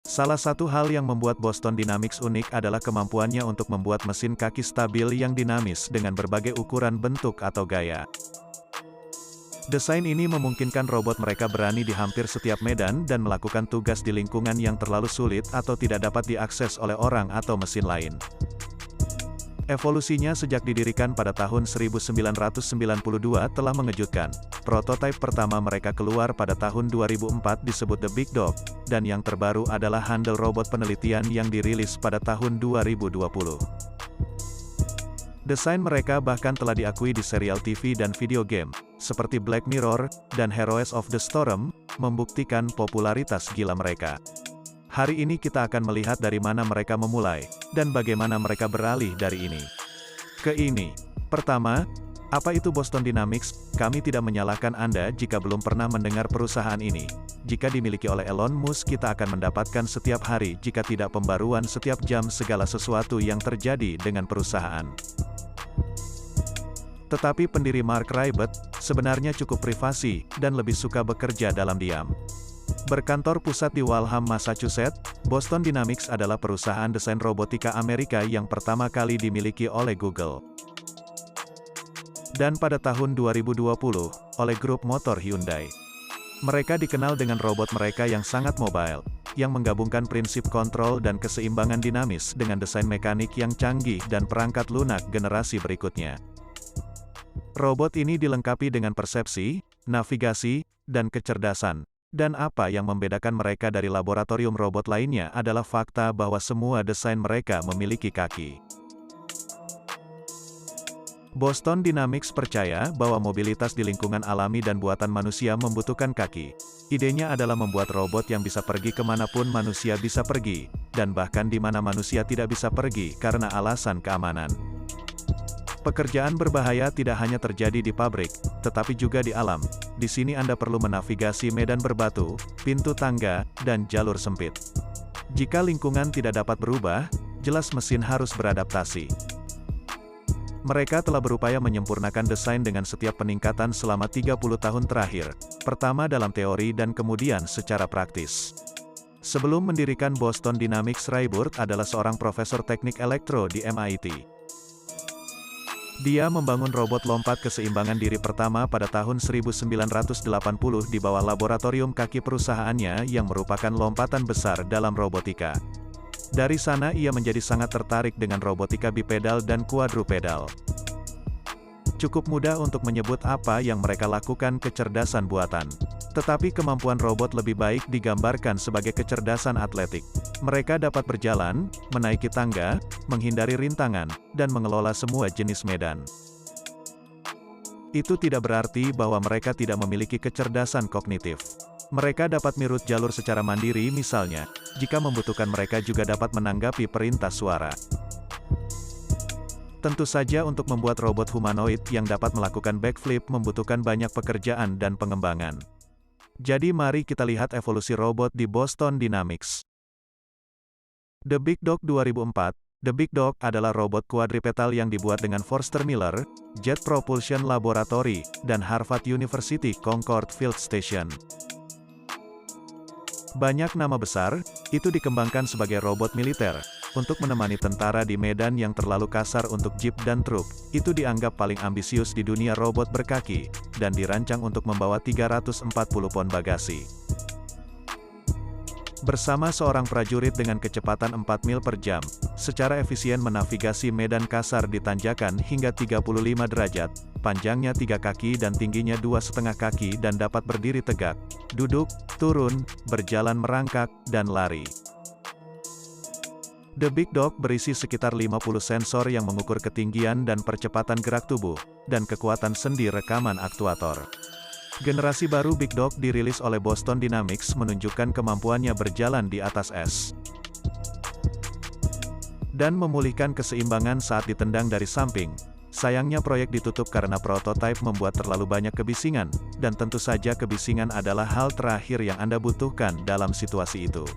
Salah satu hal yang membuat Boston Dynamics unik adalah kemampuannya untuk membuat mesin kaki stabil yang dinamis dengan berbagai ukuran bentuk atau gaya. Desain ini memungkinkan robot mereka berani di hampir setiap medan dan melakukan tugas di lingkungan yang terlalu sulit atau tidak dapat diakses oleh orang atau mesin lain. Evolusinya sejak didirikan pada tahun 1992 telah mengejutkan. Prototipe pertama mereka keluar pada tahun 2004 disebut The Big Dog, dan yang terbaru adalah handle robot penelitian yang dirilis pada tahun 2020. Desain mereka bahkan telah diakui di serial TV dan video game, seperti Black Mirror, dan Heroes of the Storm, membuktikan popularitas gila mereka. Hari ini kita akan melihat dari mana mereka memulai, dan bagaimana mereka beralih dari ini ke ini. Pertama, apa itu Boston Dynamics? Kami tidak menyalahkan Anda jika belum pernah mendengar perusahaan ini. Jika dimiliki oleh Elon Musk, kita akan mendapatkan setiap hari, jika tidak pembaruan setiap jam, segala sesuatu yang terjadi dengan perusahaan. Tetapi pendiri Mark Ribot sebenarnya cukup privasi dan lebih suka bekerja dalam diam. Berkantor pusat di Waltham, Massachusetts, Boston Dynamics adalah perusahaan desain robotika Amerika yang pertama kali dimiliki oleh Google. Dan pada tahun 2020, oleh grup motor Hyundai. Mereka dikenal dengan robot mereka yang sangat mobile, yang menggabungkan prinsip kontrol dan keseimbangan dinamis dengan desain mekanik yang canggih dan perangkat lunak generasi berikutnya. Robot ini dilengkapi dengan persepsi, navigasi, dan kecerdasan. Dan apa yang membedakan mereka dari laboratorium robot lainnya adalah fakta bahwa semua desain mereka memiliki kaki. Boston Dynamics percaya bahwa mobilitas di lingkungan alami dan buatan manusia membutuhkan kaki. Idenya adalah membuat robot yang bisa pergi kemanapun manusia bisa pergi, dan bahkan di mana manusia tidak bisa pergi karena alasan keamanan. Pekerjaan berbahaya tidak hanya terjadi di pabrik, tetapi juga di alam. Di sini Anda perlu menavigasi medan berbatu, pintu tangga, dan jalur sempit. Jika lingkungan tidak dapat berubah, jelas mesin harus beradaptasi. Mereka telah berupaya menyempurnakan desain dengan setiap peningkatan selama 30 tahun terakhir, pertama dalam teori dan kemudian secara praktis. Sebelum mendirikan Boston Dynamics, Ribot adalah seorang profesor teknik elektro di MIT. Dia membangun robot lompat keseimbangan diri pertama pada tahun 1980 di bawah laboratorium kaki perusahaannya yang merupakan lompatan besar dalam robotika. Dari sana ia menjadi sangat tertarik dengan robotika bipedal dan kuadrupedal. Cukup mudah untuk menyebut apa yang mereka lakukan kecerdasan buatan. Tetapi kemampuan robot lebih baik digambarkan sebagai kecerdasan atletik. Mereka dapat berjalan, menaiki tangga, menghindari rintangan, dan mengelola semua jenis medan. Itu tidak berarti bahwa mereka tidak memiliki kecerdasan kognitif. Mereka dapat mirut jalur secara mandiri, misalnya, jika membutuhkan mereka juga dapat menanggapi perintah suara. Tentu saja untuk membuat robot humanoid yang dapat melakukan backflip membutuhkan banyak pekerjaan dan pengembangan. Jadi mari kita lihat evolusi robot di Boston Dynamics. The Big Dog 2004. The Big Dog adalah robot kuadripedal yang dibuat dengan Forster Miller, Jet Propulsion Laboratory, dan Harvard University Concord Field Station. Banyak nama besar, itu dikembangkan sebagai robot militer, untuk menemani tentara di medan yang terlalu kasar untuk jeep dan truk. Itu dianggap paling ambisius di dunia robot berkaki, dan dirancang untuk membawa 340 pon bagasi. Bersama seorang prajurit dengan kecepatan 4 mil per jam, secara efisien menavigasi medan kasar di tanjakan hingga 35 derajat, panjangnya 3 kaki dan tingginya 2,5 kaki dan dapat berdiri tegak, duduk, turun, berjalan merangkak, dan lari. The Big Dog berisi sekitar 50 sensor yang mengukur ketinggian dan percepatan gerak tubuh, dan kekuatan sendi rekaman aktuator. Generasi baru Big Dog dirilis oleh Boston Dynamics menunjukkan kemampuannya berjalan di atas es. Dan memulihkan keseimbangan saat ditendang dari samping. Sayangnya proyek ditutup karena prototipe membuat terlalu banyak kebisingan, dan tentu saja kebisingan adalah hal terakhir yang Anda butuhkan dalam situasi itu.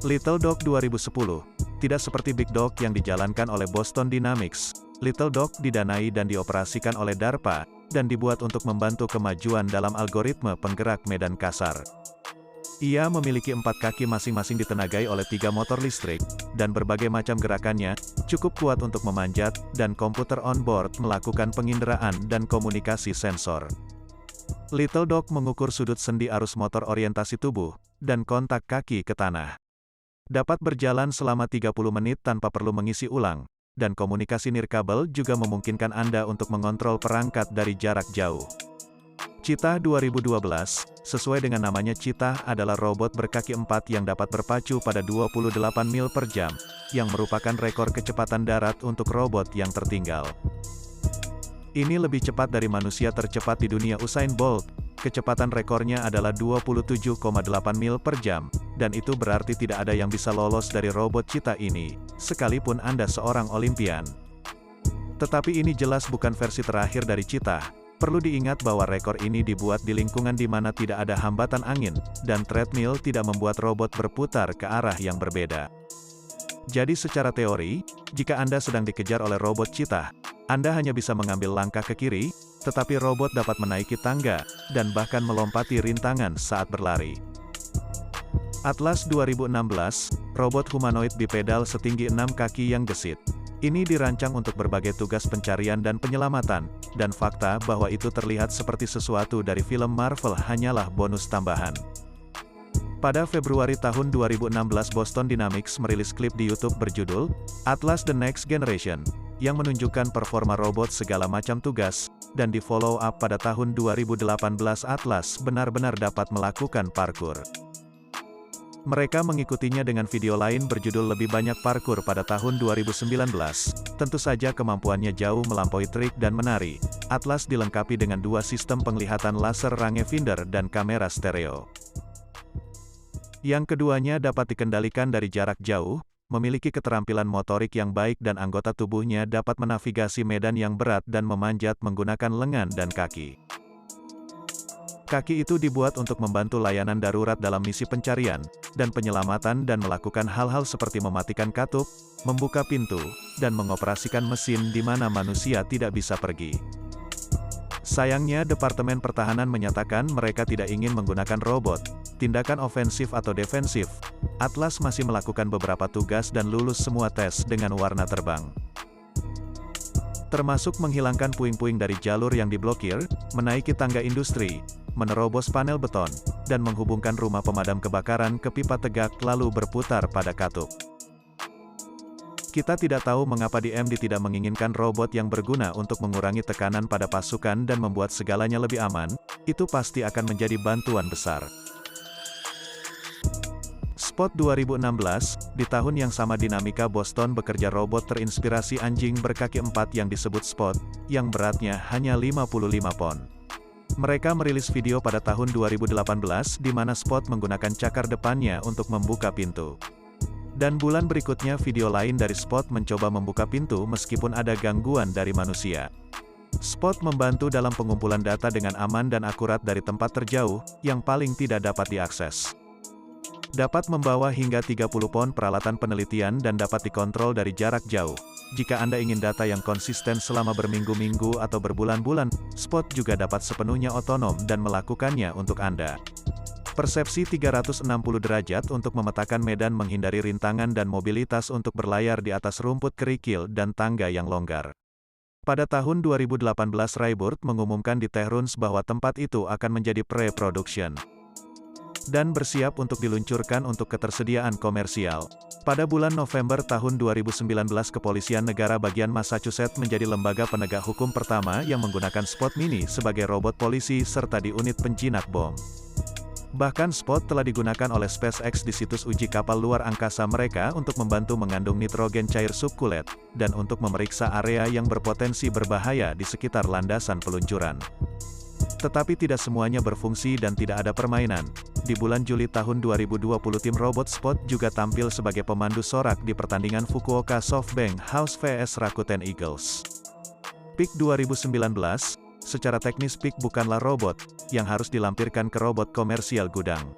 Little Dog 2010. Tidak seperti Big Dog yang dijalankan oleh Boston Dynamics, Little Dog didanai dan dioperasikan oleh DARPA, dan dibuat untuk membantu kemajuan dalam algoritma penggerak medan kasar. Ia memiliki 4 kaki masing-masing ditenagai oleh 3 motor listrik, dan berbagai macam gerakannya, cukup kuat untuk memanjat, dan komputer on-board melakukan penginderaan dan komunikasi sensor. Little Dog mengukur sudut sendi arus motor orientasi tubuh, dan kontak kaki ke tanah. Dapat berjalan selama 30 menit tanpa perlu mengisi ulang, dan komunikasi nirkabel juga memungkinkan Anda untuk mengontrol perangkat dari jarak jauh. Cheetah 2012, sesuai dengan namanya Cheetah adalah robot berkaki 4 yang dapat berpacu pada 28 mil per jam, yang merupakan rekor kecepatan darat untuk robot yang tertinggal. Ini lebih cepat dari manusia tercepat di dunia Usain Bolt. Kecepatan rekornya adalah 27,8 mil per jam, dan itu berarti tidak ada yang bisa lolos dari robot Cheetah ini, sekalipun Anda seorang Olimpian. Tetapi ini jelas bukan versi terakhir dari Cheetah. Perlu diingat bahwa rekor ini dibuat di lingkungan di mana tidak ada hambatan angin, dan treadmill tidak membuat robot berputar ke arah yang berbeda. Jadi secara teori, jika Anda sedang dikejar oleh robot Cheetah, Anda hanya bisa mengambil langkah ke kiri, tetapi robot dapat menaiki tangga, dan bahkan melompati rintangan saat berlari. Atlas 2016, robot humanoid bipedal setinggi 6 kaki yang gesit. Ini dirancang untuk berbagai tugas pencarian dan penyelamatan, dan fakta bahwa itu terlihat seperti sesuatu dari film Marvel hanyalah bonus tambahan. Pada Februari tahun 2016 Boston Dynamics merilis klip di YouTube berjudul, Atlas The Next Generation, yang menunjukkan performa robot segala macam tugas, dan di follow up pada tahun 2018 Atlas benar-benar dapat melakukan parkour. Mereka mengikutinya dengan video lain berjudul Lebih Banyak Parkour pada tahun 2019. Tentu saja kemampuannya jauh melampaui trik dan menari. Atlas dilengkapi dengan 2 sistem penglihatan laser rangefinder dan kamera stereo. Yang keduanya dapat dikendalikan dari jarak jauh, memiliki keterampilan motorik yang baik dan anggota tubuhnya dapat menavigasi medan yang berat dan memanjat menggunakan lengan dan kaki. Kaki itu dibuat untuk membantu layanan darurat dalam misi pencarian dan penyelamatan dan melakukan hal-hal seperti mematikan katup, membuka pintu, dan mengoperasikan mesin di mana manusia tidak bisa pergi. Sayangnya Departemen Pertahanan menyatakan mereka tidak ingin menggunakan robot, tindakan ofensif atau defensif. Atlas masih melakukan beberapa tugas dan lulus semua tes dengan warna terbang. Termasuk menghilangkan puing-puing dari jalur yang diblokir, menaiki tangga industri, menerobos panel beton, dan menghubungkan rumah pemadam kebakaran ke pipa tegak lalu berputar pada katup. Kita tidak tahu mengapa DMD tidak menginginkan robot yang berguna untuk mengurangi tekanan pada pasukan dan membuat segalanya lebih aman, itu pasti akan menjadi bantuan besar. Spot 2016, di tahun yang sama Dinamika Boston bekerja robot terinspirasi anjing berkaki 4 yang disebut Spot, yang beratnya hanya 55 pon. Mereka merilis video pada tahun 2018 di mana Spot menggunakan cakar depannya untuk membuka pintu. Dan bulan berikutnya video lain dari Spot mencoba membuka pintu meskipun ada gangguan dari manusia. Spot membantu dalam pengumpulan data dengan aman dan akurat dari tempat terjauh, yang paling tidak dapat diakses. Dapat membawa hingga 30 pon peralatan penelitian dan dapat dikontrol dari jarak jauh. Jika Anda ingin data yang konsisten selama berminggu-minggu atau berbulan-bulan, Spot juga dapat sepenuhnya otonom dan melakukannya untuk Anda. Persepsi 360 derajat untuk memetakan medan menghindari rintangan dan mobilitas untuk berlayar di atas rumput kerikil dan tangga yang longgar. Pada tahun 2018 Raybird mengumumkan di Tehruns bahwa tempat itu akan menjadi pre-production dan bersiap untuk diluncurkan untuk ketersediaan komersial. Pada bulan November tahun 2019 Kepolisian Negara Bagian Massachusetts menjadi lembaga penegak hukum pertama yang menggunakan Spot Mini sebagai robot polisi serta di unit penjinak bom. Bahkan Spot telah digunakan oleh SpaceX di situs uji kapal luar angkasa mereka untuk membantu mengandung nitrogen cair subkulet, dan untuk memeriksa area yang berpotensi berbahaya di sekitar landasan peluncuran. Tetapi tidak semuanya berfungsi dan tidak ada permainan. Di bulan Juli tahun 2020 tim robot Spot juga tampil sebagai pemandu sorak di pertandingan Fukuoka SoftBank House vs Rakuten Eagles. PIK 2019, secara teknis PIK bukanlah robot, yang harus dilampirkan ke robot komersial gudang.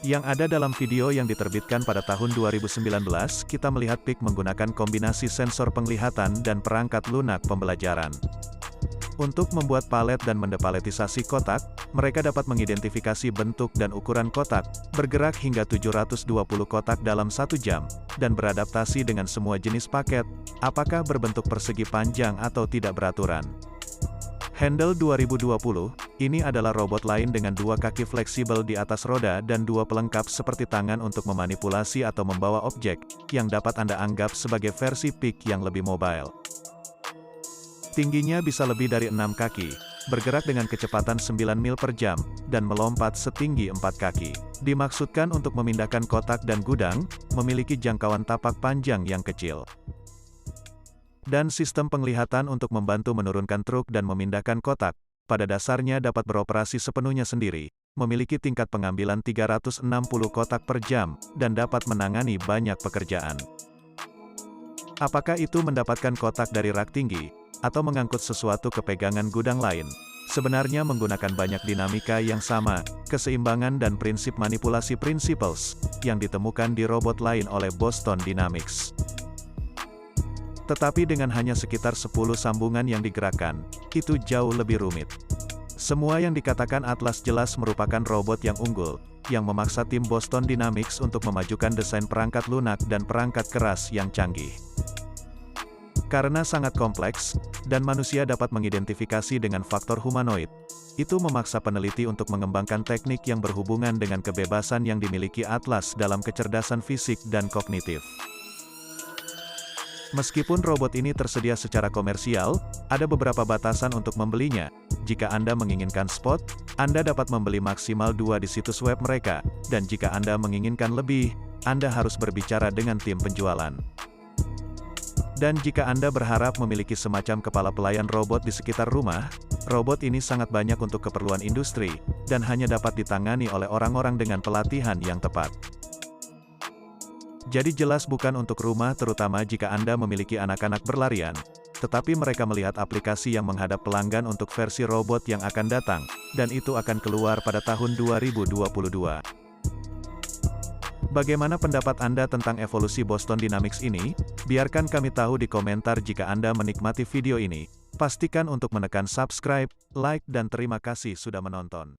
Yang ada dalam video yang diterbitkan pada tahun 2019, kita melihat PIK menggunakan kombinasi sensor penglihatan dan perangkat lunak pembelajaran. Untuk membuat palet dan mendepaletisasi kotak, mereka dapat mengidentifikasi bentuk dan ukuran kotak, bergerak hingga 720 kotak dalam 1 jam, dan beradaptasi dengan semua jenis paket, apakah berbentuk persegi panjang atau tidak beraturan. Handle 2020, ini adalah robot lain dengan 2 kaki fleksibel di atas roda dan 2 pelengkap seperti tangan untuk memanipulasi atau membawa objek, yang dapat Anda anggap sebagai versi Peak yang lebih mobile. Tingginya bisa lebih dari 6 kaki, bergerak dengan kecepatan 9 mil per jam, dan melompat setinggi 4 kaki. Dimaksudkan untuk memindahkan kotak dan gudang, memiliki jangkauan tapak panjang yang kecil. Dan sistem penglihatan untuk membantu menurunkan truk dan memindahkan kotak, pada dasarnya dapat beroperasi sepenuhnya sendiri, memiliki tingkat pengambilan 360 kotak per jam, dan dapat menangani banyak pekerjaan. Apakah itu mendapatkan kotak dari rak tinggi, atau mengangkut sesuatu ke pegangan gudang lain? Sebenarnya menggunakan banyak dinamika yang sama, keseimbangan dan prinsip manipulasi principles, yang ditemukan di robot lain oleh Boston Dynamics. Tetapi dengan hanya sekitar 10 sambungan yang digerakkan, itu jauh lebih rumit. Semua yang dikatakan Atlas jelas merupakan robot yang unggul, yang memaksa tim Boston Dynamics untuk memajukan desain perangkat lunak dan perangkat keras yang canggih. Karena sangat kompleks, dan manusia dapat mengidentifikasi dengan faktor humanoid, itu memaksa peneliti untuk mengembangkan teknik yang berhubungan dengan kebebasan yang dimiliki Atlas dalam kecerdasan fisik dan kognitif. Meskipun robot ini tersedia secara komersial, ada beberapa batasan untuk membelinya. Jika Anda menginginkan spot, Anda dapat membeli maksimal 2 di situs web mereka, dan jika Anda menginginkan lebih, Anda harus berbicara dengan tim penjualan. Dan jika Anda berharap memiliki semacam kepala pelayan robot di sekitar rumah, robot ini sangat banyak untuk keperluan industri, dan hanya dapat ditangani oleh orang-orang dengan pelatihan yang tepat. Jadi jelas bukan untuk rumah terutama jika Anda memiliki anak-anak berlarian, tetapi mereka melihat aplikasi yang menghadap pelanggan untuk versi robot yang akan datang, dan itu akan keluar pada tahun 2022. Bagaimana pendapat Anda tentang evolusi Boston Dynamics ini? Biarkan kami tahu di komentar jika Anda menikmati video ini. Pastikan untuk menekan subscribe, like dan terima kasih sudah menonton.